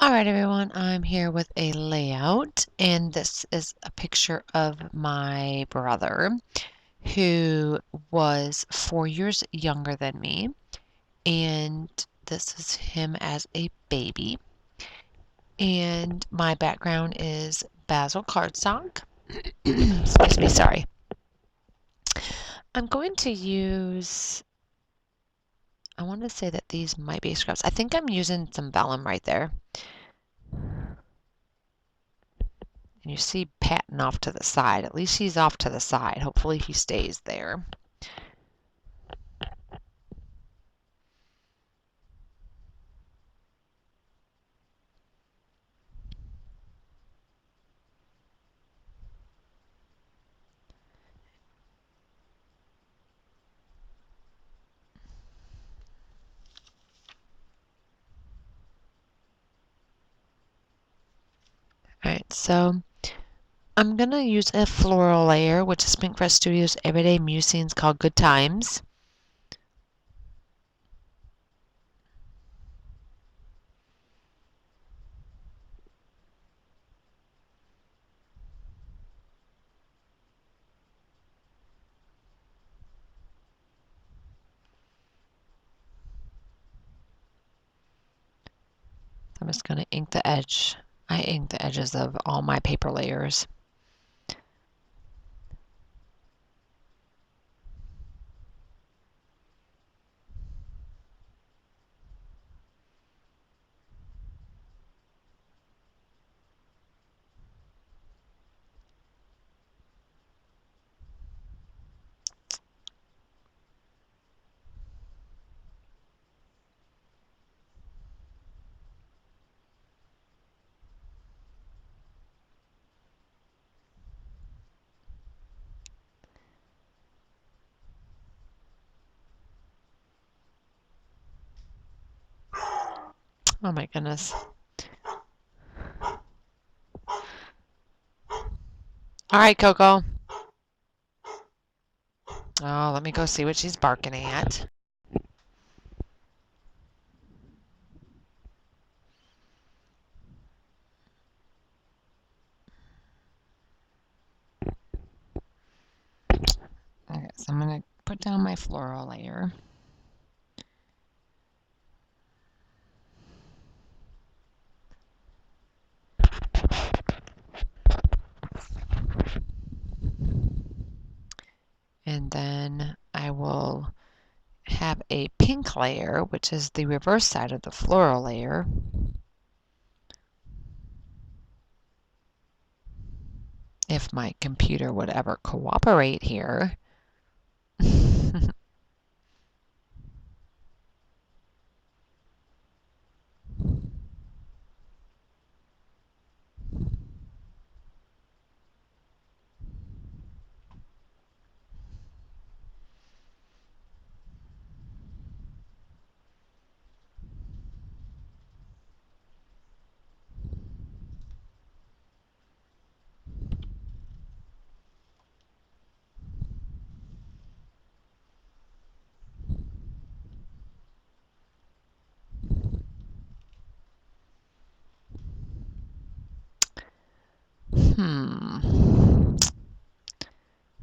Alright everyone, I'm here with a layout, and this is a picture of my brother who was 4 years younger than me, and this is him as a baby. And my background is Basil cardstock. Excuse me, sorry. I'm going to use, I want to say that these might be scraps. I think I'm using some vellum right there. And you see Patton off to the side. At least he's off to the side. Hopefully he stays there. Alright, so I'm going to use a floral layer, which is Pinkfresh Studios Everyday Musings called Good Times. I'm just going to ink the edge. I ink the edges of all my paper layers. Oh my goodness. Alright, Coco. Oh, let me go see what she's barking at. Okay, so I'm going to put down my floral layer. And then I will have a pink layer, which is the reverse side of the floral layer. If my computer would ever cooperate here.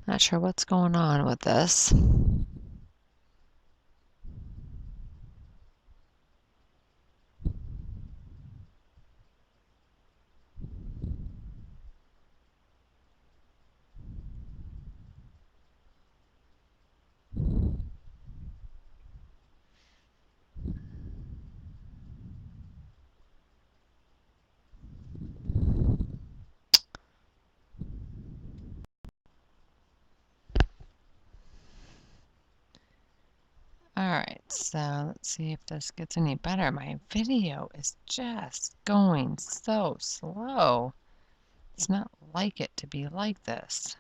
Not sure what's going on with this. Alright, so let's see if this gets any better. My video is just going so slow. It's not like it to be like this.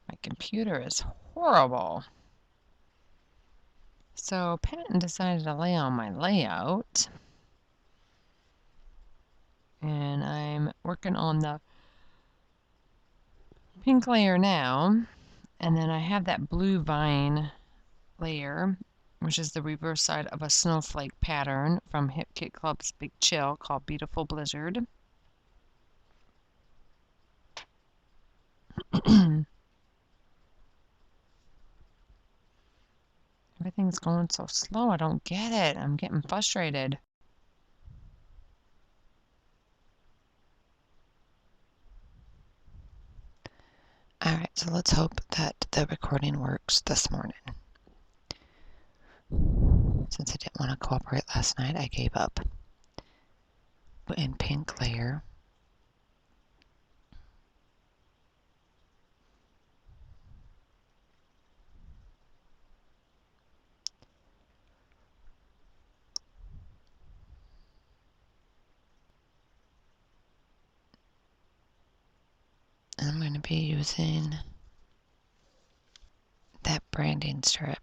My computer is horrible. So Patton decided to lay on my layout. And I'm working on the pink layer now. And then I have that blue vine layer which is the reverse side of a snowflake pattern from Hip Kit Club's Big Chill called Beautiful Blizzard. Everything's going so slow. I don't get it. I'm getting frustrated. All right, so let's hope that the recording works this morning. Since I didn't want to cooperate last night, I gave up. In pink layer. I'm going to be using that branding strip.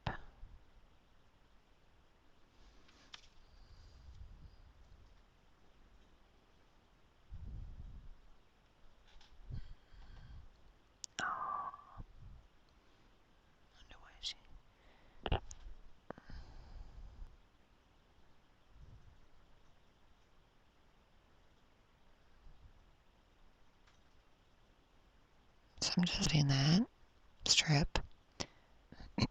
So I'm just doing that strip. I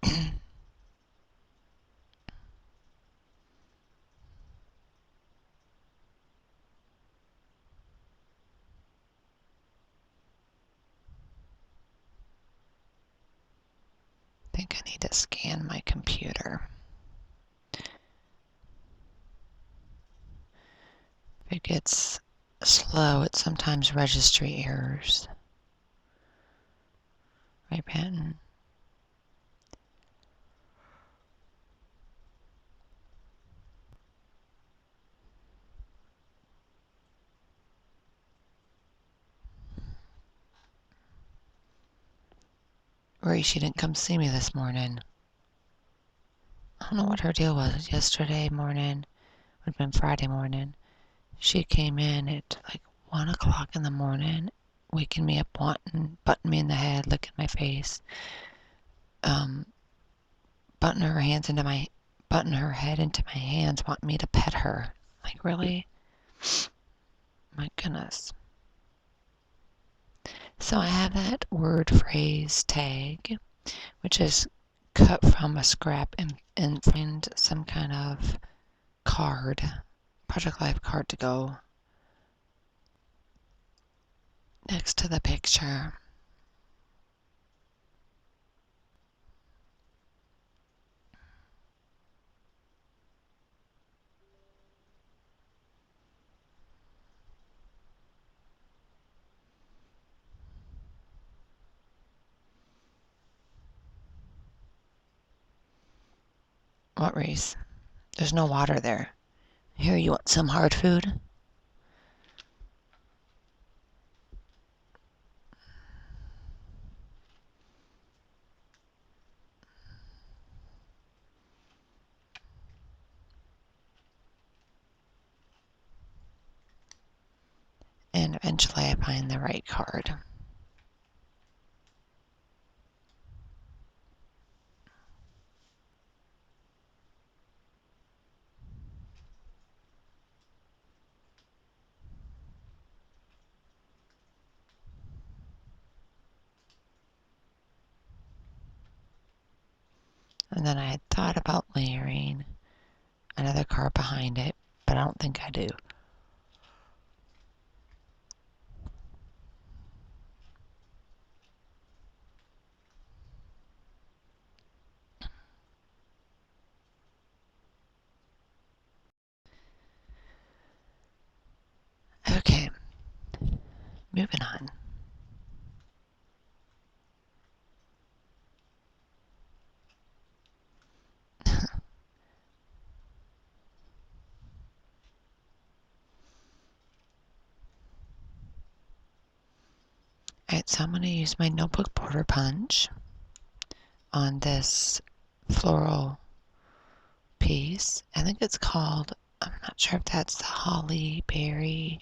think I need to scan my computer. If it gets slow, it's sometimes registry errors. Right, Patton? Or she didn't come see me this morning. I don't know what her deal was. Yesterday morning, would have been Friday morning, she came in at like 1 o'clock in the morning, waking me up, butting me in the head, licking my face, butting her head into my hands, wanting me to pet her. Like, really? My goodness. So I have that word phrase tag, which is cut from a scrap and find some kind of card, Project Life card to go next to the picture. What, Reese? There's no water there. Here, you want some hard food? And eventually I find the right card. And then I had thought about layering another card behind it, but I don't think I do. Okay, moving on. Alright, so I'm going to use my notebook border punch on this floral piece. I think it's called, I'm not sure if that's the holly berry.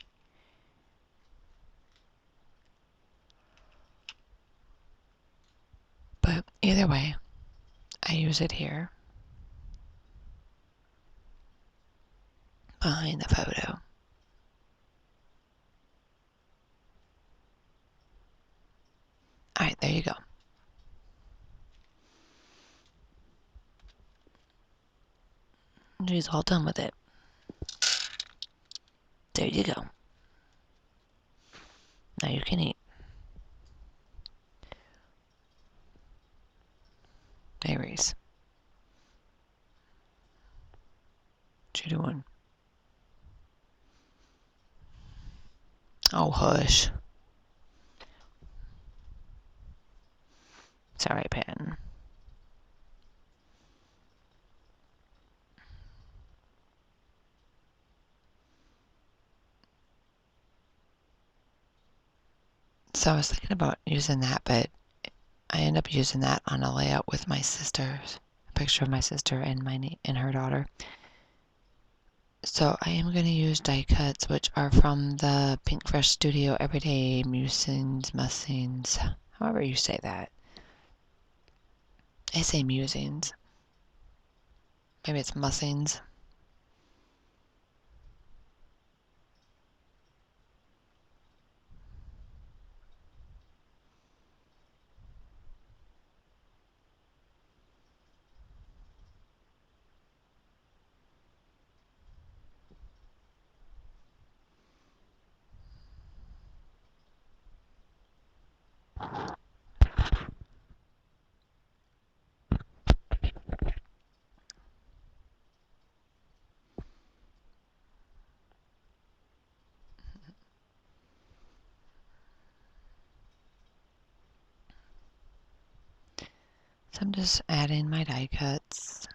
But either way, I use it here. behind the photo. Alright, there you go. She's all done with it. There you go. Now you can eat. Hey, Reese. What you doing? Oh, hush. It's alright, Patton. So I was thinking about using that, but I end up using that on a layout with my sister, a picture of my sister and and her daughter. So I am going to use die cuts, which are from the Pink Fresh Studio Everyday Musings, however you say that. I say musings. Maybe it's musings. So I'm just adding my die cuts.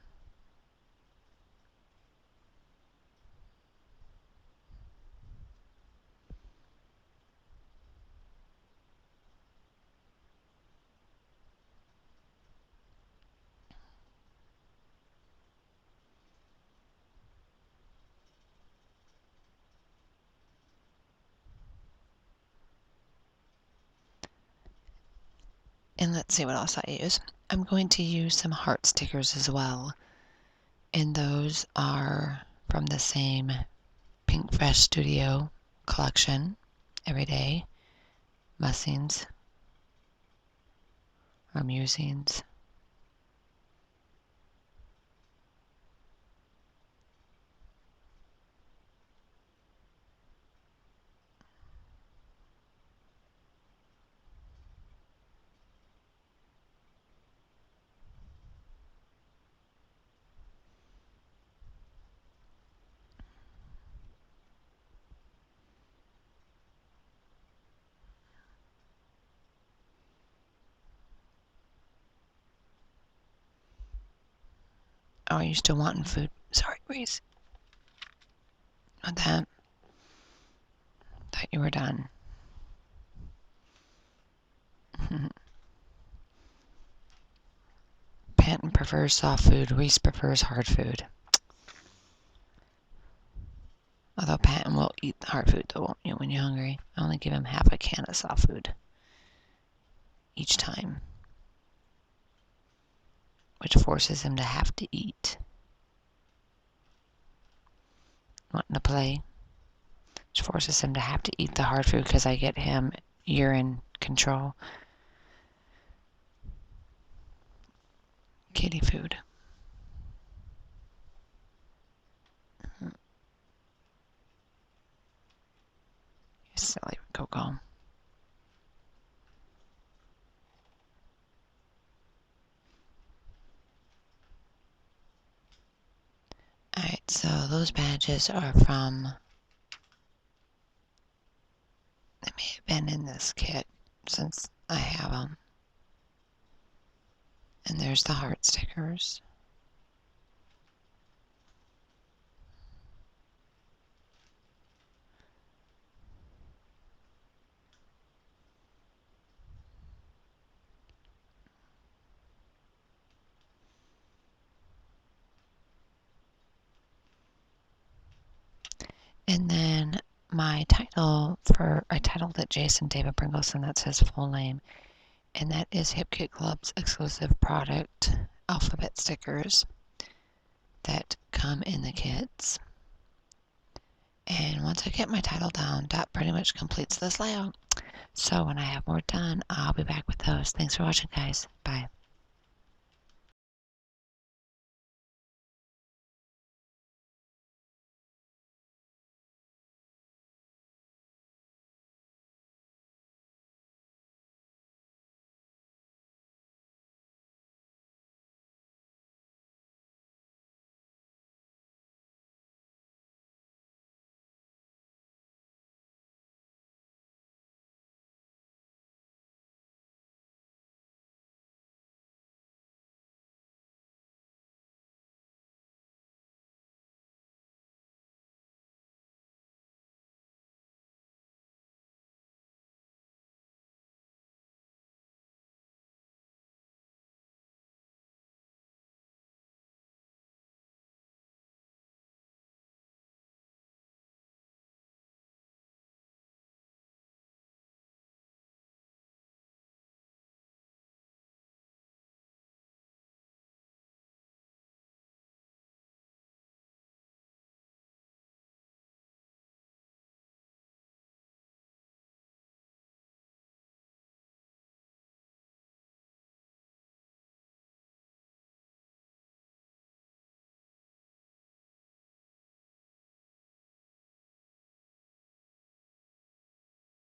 And let's see what else I use. I'm going to use some heart stickers as well. And those are from the same Pink Fresh Studio collection, Everyday Musings or Musings. Oh, are you still wanting food? Sorry, Reese. Not that. Thought you were done. Patton prefers soft food. Reese prefers hard food. Although Patton will eat hard food, though, won't you, when you're hungry? I only give him half a can of soft food each time, which forces him to have to eat. Wanting to play, which forces him to have to eat the hard food because I get him urine control. Kitty food. You silly Coco. Alright, so those badges are from, they may have been in this kit since I have them. And there's the heart stickers. And then my title I titled it Jason David Bryngelson, that's his full name. And that is Hip Kit Club's exclusive product, alphabet stickers that come in the kits. And once I get my title down, that pretty much completes this layout. So when I have more done, I'll be back with those. Thanks for watching, guys. Bye.